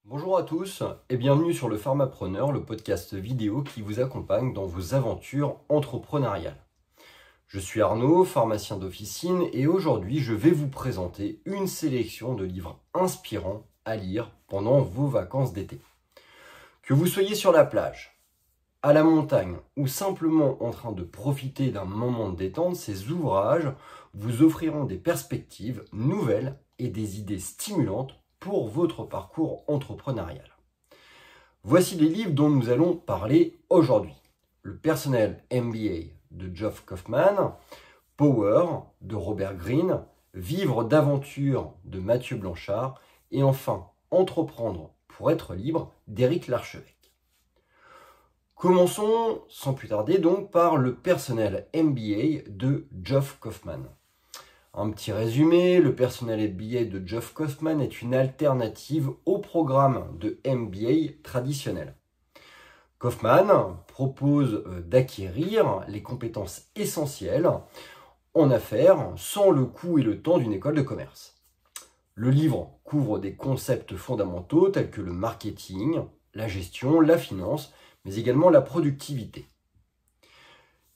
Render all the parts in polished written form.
Bonjour à tous et bienvenue sur le Pharmapreneur, le podcast vidéo qui vous accompagne dans vos aventures entrepreneuriales. Je suis Arnaud, pharmacien d'officine et aujourd'hui je vais vous présenter une sélection de livres inspirants à lire pendant vos vacances d'été. Que vous soyez sur la plage, à la montagne ou simplement en train de profiter d'un moment de détente, ces ouvrages vous offriront des perspectives nouvelles et des idées stimulantes pour votre parcours entrepreneurial. Voici les livres dont nous allons parler aujourd'hui. Le Personnel MBA de Geoff Kaufman, Power de Robert Greene, Vivre d'aventure de Mathieu Blanchard et enfin Entreprendre pour être libre d'Éric Larchevêque. Commençons sans plus tarder donc par le Personnel MBA de Geoff Kaufman. Un petit résumé, le Personnel MBA de Geoff Kaufman est une alternative au programme de MBA traditionnel. Kaufman propose d'acquérir les compétences essentielles en affaires sans le coût et le temps d'une école de commerce. Le livre couvre des concepts fondamentaux tels que le marketing, la gestion, la finance, mais également la productivité.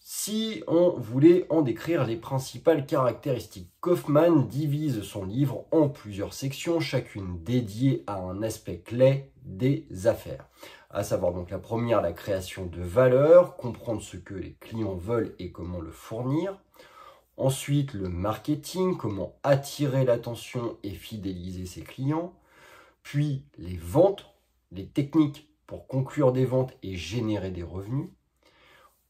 Si on voulait en décrire les principales caractéristiques, Kaufman divise son livre en plusieurs sections, chacune dédiée à un aspect clé des affaires. À savoir donc la première, la création de valeur, comprendre ce que les clients veulent et comment le fournir. Ensuite, le marketing, comment attirer l'attention et fidéliser ses clients. Puis les ventes, les techniques pour conclure des ventes et générer des revenus.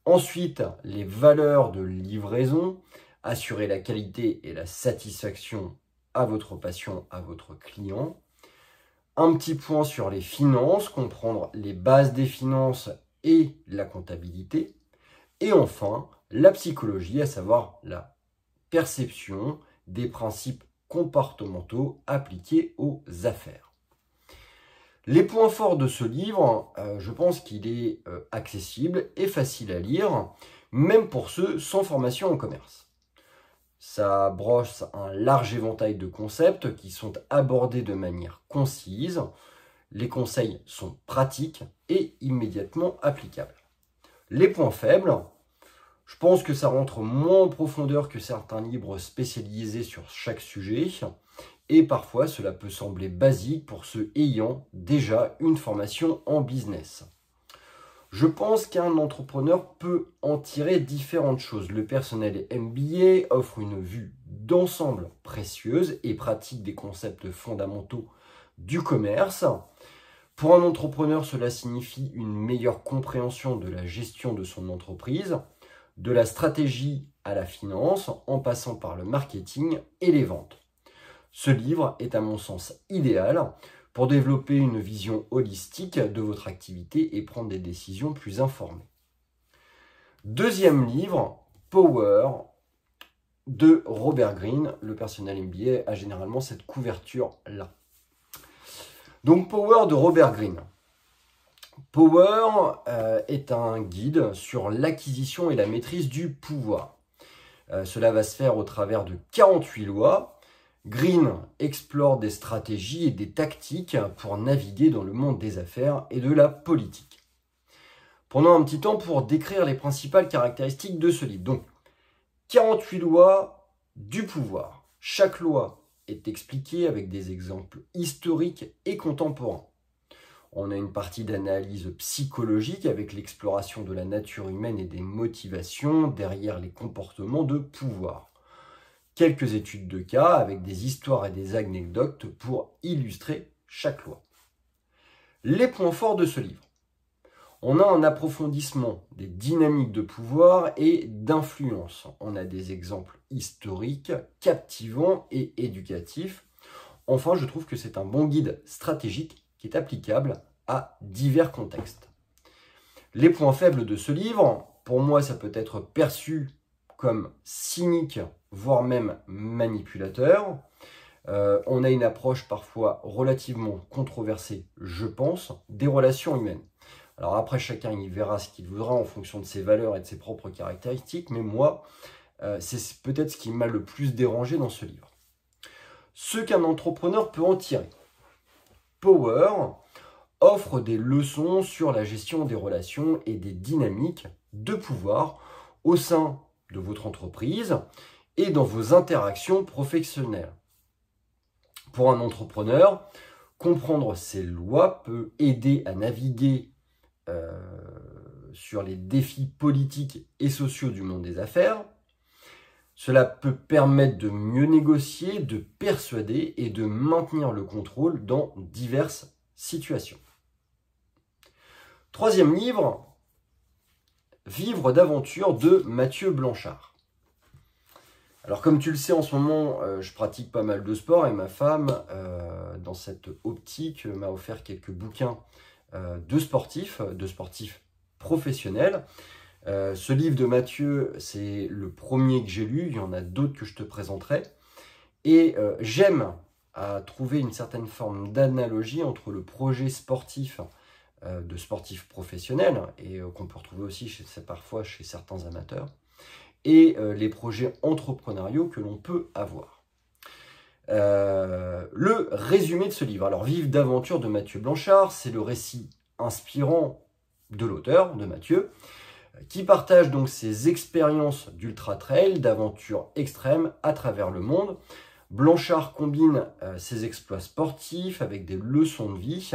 Ensuite, les valeurs de livraison, assurer la qualité et la satisfaction à votre patient, à votre client. Un petit point sur les finances, comprendre les bases des finances et la comptabilité. Et enfin, la psychologie, à savoir la perception des principes comportementaux appliqués aux affaires. Les points forts de ce livre, je pense qu'il est accessible et facile à lire, même pour ceux sans formation en commerce. Ça brosse un large éventail de concepts qui sont abordés de manière concise. Les conseils sont pratiques et immédiatement applicables. Les points faibles, je pense que ça rentre moins en profondeur que certains livres spécialisés sur chaque sujet. Et parfois, cela peut sembler basique pour ceux ayant déjà une formation en business. Je pense qu'un entrepreneur peut en tirer différentes choses. Le Personnel MBA offre une vue d'ensemble précieuse et pratique des concepts fondamentaux du commerce. Pour un entrepreneur, cela signifie une meilleure compréhension de la gestion de son entreprise, de la stratégie à la finance, en passant par le marketing et les ventes. Ce livre est à mon sens idéal pour développer une vision holistique de votre activité et prendre des décisions plus informées. Deuxième livre, Power de Robert Greene. Le Personnel MBA a généralement cette couverture-là. Donc Power de Robert Greene. Power est un guide sur l'acquisition et la maîtrise du pouvoir. Cela va se faire au travers de 48 lois. Greene explore des stratégies et des tactiques pour naviguer dans le monde des affaires et de la politique. Prenons un petit temps pour décrire les principales caractéristiques de ce livre. Donc, 48 lois du pouvoir. Chaque loi est expliquée avec des exemples historiques et contemporains. On a une partie d'analyse psychologique avec l'exploration de la nature humaine et des motivations derrière les comportements de pouvoir. Quelques études de cas avec des histoires et des anecdotes pour illustrer chaque loi. Les points forts de ce livre. On a un approfondissement des dynamiques de pouvoir et d'influence. On a des exemples historiques, captivants et éducatifs. Enfin, je trouve que c'est un bon guide stratégique qui est applicable à divers contextes. Les points faibles de ce livre, pour moi, ça peut être perçu comme cynique, voire même manipulateur. On a une approche parfois relativement controversée, je pense, des relations humaines. Alors après, chacun y verra ce qu'il voudra en fonction de ses valeurs et de ses propres caractéristiques, mais moi, c'est peut-être ce qui m'a le plus dérangé dans ce livre. Ce qu'un entrepreneur peut en tirer. Power, offre des leçons sur la gestion des relations et des dynamiques de pouvoir au sein de votre entreprise et dans vos interactions professionnelles. Pour un entrepreneur, comprendre ces lois peut aider à naviguer sur les défis politiques et sociaux du monde des affaires. Cela peut permettre de mieux négocier, de persuader et de maintenir le contrôle dans diverses situations. Troisième livre, Vivre d'aventure de Mathieu Blanchard. Alors comme tu le sais, en ce moment, je pratique pas mal de sport et ma femme, dans cette optique, m'a offert quelques bouquins de sportifs professionnels. Ce livre de Mathieu, c'est le premier que j'ai lu, il y en a d'autres que je te présenterai. Et j'aime à trouver une certaine forme d'analogie entre le projet sportif de sportifs professionnels, et qu'on peut retrouver aussi parfois chez certains amateurs, et les projets entrepreneuriaux que l'on peut avoir. Le résumé de ce livre. Alors, Vivre d'aventure de Mathieu Blanchard, c'est le récit inspirant de l'auteur, de Mathieu, qui partage donc ses expériences d'ultra-trail, d'aventures extrêmes à travers le monde. Blanchard combine ses exploits sportifs avec des leçons de vie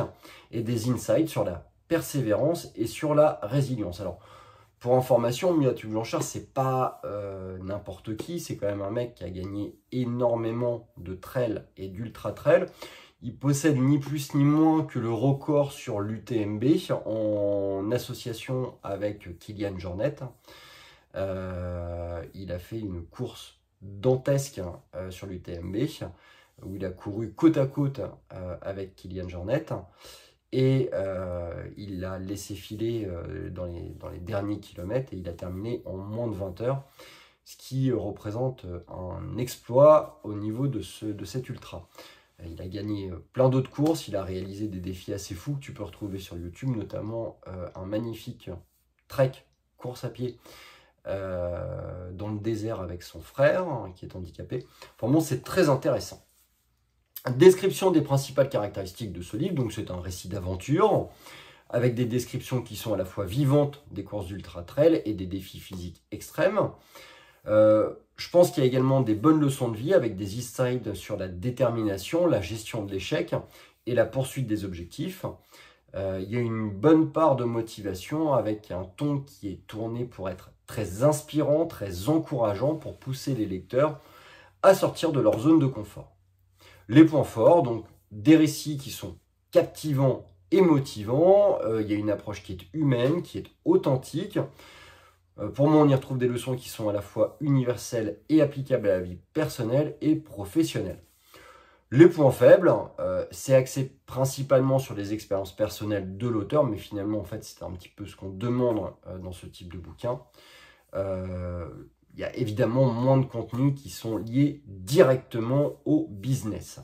et des insights sur la persévérance et sur la résilience. Alors, pour information, Mathieu Blanchard, c'est pas n'importe qui, c'est quand même un mec qui a gagné énormément de trail et d'ultra-trail. Il possède ni plus ni moins que le record sur l'UTMB en association avec Kilian Jornet. Il a fait une course dantesque sur l'UTMB où il a couru côte à côte avec Kilian Jornet et il l'a laissé filer dans les derniers kilomètres et il a terminé en moins de 20 heures, ce qui représente un exploit au niveau de cet ultra. Il a gagné plein d'autres courses, il a réalisé des défis assez fous que tu peux retrouver sur YouTube, notamment un magnifique trek, course à pied, dans le désert avec son frère, qui est handicapé. Pour moi, c'est très intéressant. Description des principales caractéristiques de ce livre, donc c'est un récit d'aventure, avec des descriptions qui sont à la fois vivantes des courses d'ultra-trail et des défis physiques extrêmes. Je pense qu'il y a également des bonnes leçons de vie avec des insights sur la détermination, la gestion de l'échec et la poursuite des objectifs. Il y a une bonne part de motivation avec un ton qui est tourné pour être très inspirant, très encourageant pour pousser les lecteurs à sortir de leur zone de confort. Les points forts, donc des récits qui sont captivants et motivants. Il y a une approche qui est humaine, qui est authentique. Pour moi, on y retrouve des leçons qui sont à la fois universelles et applicables à la vie personnelle et professionnelle. Les points faibles, c'est axé principalement sur les expériences personnelles de l'auteur, mais finalement, en fait, c'est un petit peu ce qu'on demande dans ce type de bouquin. Il y a évidemment moins de contenus qui sont liés directement au business.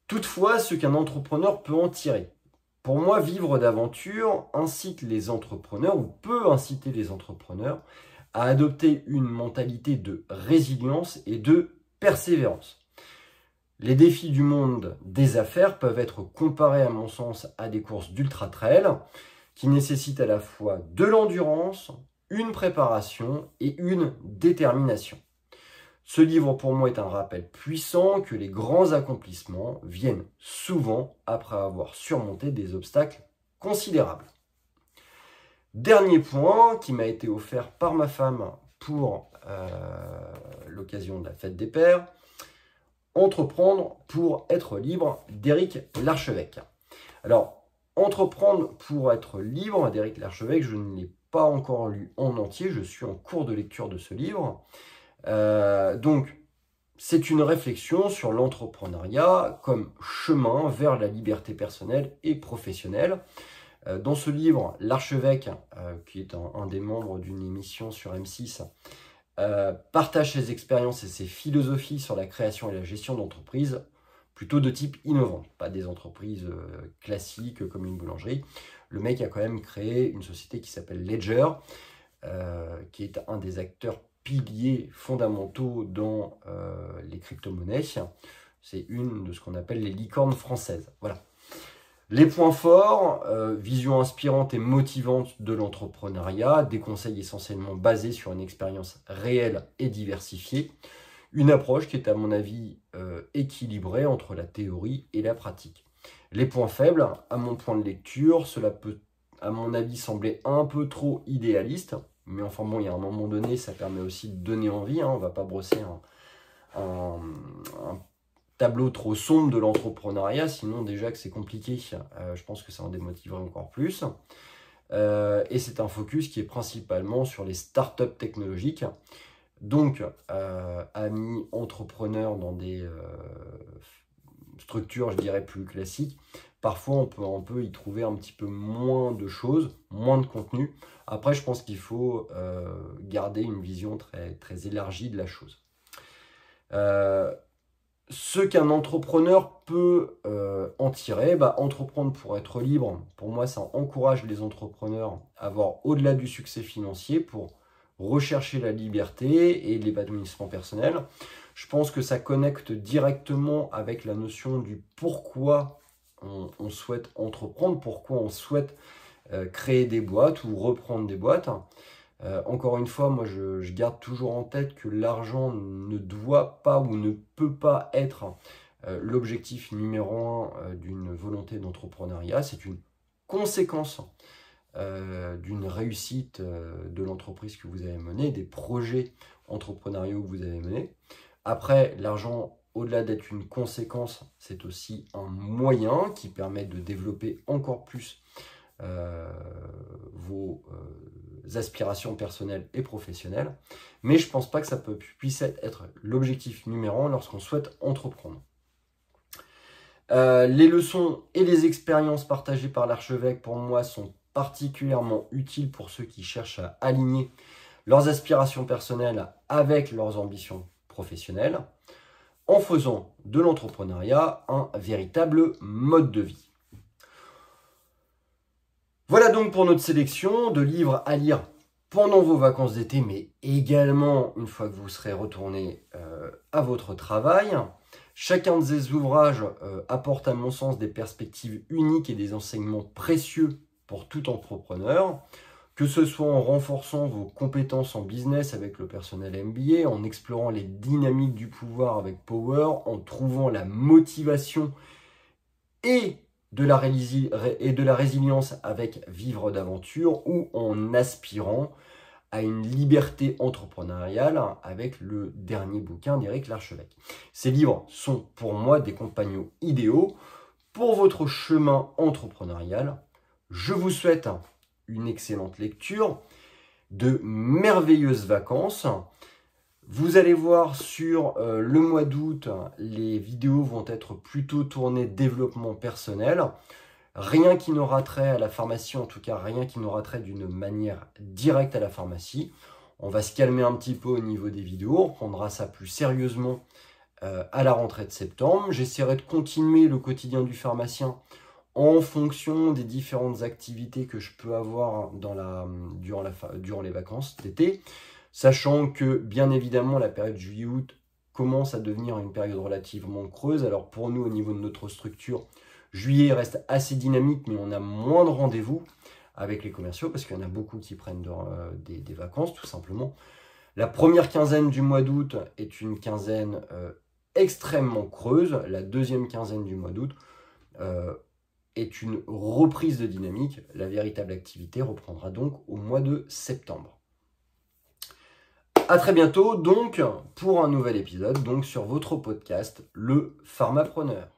Toutefois, ce qu'un entrepreneur peut en tirer. Pour moi, Vivre d'aventure incite les entrepreneurs, ou peut inciter les entrepreneurs, à adopter une mentalité de résilience et de persévérance. Les défis du monde des affaires peuvent être comparés, à mon sens, à des courses d'ultra-trail qui nécessitent à la fois de l'endurance, une préparation et une détermination. Ce livre, pour moi, est un rappel puissant que les grands accomplissements viennent souvent après avoir surmonté des obstacles considérables. Dernier point qui m'a été offert par ma femme pour l'occasion de la fête des pères, Entreprendre pour être libre d'Éric Larchevêque. Alors, Entreprendre pour être libre d'Éric Larchevêque, je ne l'ai pas encore lu en entier, je suis en cours de lecture de ce livre. Donc, c'est une réflexion sur l'entrepreneuriat comme chemin vers la liberté personnelle et professionnelle. Dans ce livre, Larchevêque, qui est un des membres d'une émission sur M6, partage ses expériences et ses philosophies sur la création et la gestion d'entreprises plutôt de type innovant, pas des entreprises classiques comme une boulangerie. Le mec a quand même créé une société qui s'appelle Ledger, qui est un des acteurs piliers fondamentaux dans les crypto-monnaies. C'est une de ce qu'on appelle les licornes françaises. Voilà. Les points forts, vision inspirante et motivante de l'entrepreneuriat, des conseils essentiellement basés sur une expérience réelle et diversifiée, une approche qui est à mon avis équilibrée entre la théorie et la pratique. Les points faibles, à mon point de lecture, cela peut à mon avis sembler un peu trop idéaliste, mais enfin bon, il y a un moment donné, ça permet aussi de donner envie, hein, on ne va pas brosser un tableau trop sombre de l'entrepreneuriat, sinon déjà que c'est compliqué, je pense que ça en démotiverait encore plus. Et c'est un focus qui est principalement sur les startups technologiques. Donc, amis entrepreneurs dans des structures, je dirais, plus classiques, parfois on peut y trouver un petit peu moins de choses, moins de contenu. Après, je pense qu'il faut garder une vision très, très élargie de la chose. Ce qu'un entrepreneur peut en tirer, entreprendre pour être libre, pour moi ça encourage les entrepreneurs à avoir au-delà du succès financier pour rechercher la liberté et l'épanouissement personnel. Je pense que ça connecte directement avec la notion du pourquoi on souhaite entreprendre, pourquoi on souhaite créer des boîtes ou reprendre des boîtes. Encore une fois, moi je garde toujours en tête que l'argent ne doit pas ou ne peut pas être l'objectif numéro 1 d'une volonté d'entrepreneuriat. C'est une conséquence d'une réussite de l'entreprise que vous avez menée, des projets entrepreneuriaux que vous avez menés. Après, l'argent, au-delà d'être une conséquence, c'est aussi un moyen qui permet de développer encore plus vos aspirations personnelles et professionnelles, mais je ne pense pas que ça puisse être l'objectif numéro 1 lorsqu'on souhaite entreprendre. Les leçons et les expériences partagées par l'archevêque, pour moi, sont particulièrement utiles pour ceux qui cherchent à aligner leurs aspirations personnelles avec leurs ambitions professionnelles, en faisant de l'entrepreneuriat un véritable mode de vie. Voilà donc pour notre sélection de livres à lire pendant vos vacances d'été, mais également une fois que vous serez retourné à votre travail. Chacun de ces ouvrages apporte à mon sens des perspectives uniques et des enseignements précieux pour tout entrepreneur, que ce soit en renforçant vos compétences en business avec le personnel MBA, en explorant les dynamiques du pouvoir avec Power, en trouvant la motivation et de la résilience avec Vivre d'aventure, ou en aspirant à une liberté entrepreneuriale avec le dernier bouquin d'Éric Larchevêque. Ces livres sont pour moi des compagnons idéaux pour votre chemin entrepreneurial. Je vous souhaite une excellente lecture, de merveilleuses vacances. Vous allez voir sur le mois d'août, les vidéos vont être plutôt tournées développement personnel. Rien qui n'aura trait à la pharmacie, en tout cas rien qui n'aura trait d'une manière directe à la pharmacie. On va se calmer un petit peu au niveau des vidéos, on prendra ça plus sérieusement à la rentrée de septembre. J'essaierai de continuer le quotidien du pharmacien en fonction des différentes activités que je peux avoir durant les vacances d'été. Sachant que, bien évidemment, la période juillet-août commence à devenir une période relativement creuse. Alors pour nous, au niveau de notre structure, juillet reste assez dynamique, mais on a moins de rendez-vous avec les commerciaux parce qu'il y en a beaucoup qui prennent des vacances, tout simplement. La première quinzaine du mois d'août est une quinzaine extrêmement creuse. La deuxième quinzaine du mois d'août est une reprise de dynamique. La véritable activité reprendra donc au mois de septembre. À très bientôt donc pour un nouvel épisode donc sur votre podcast Le Pharmapreneur.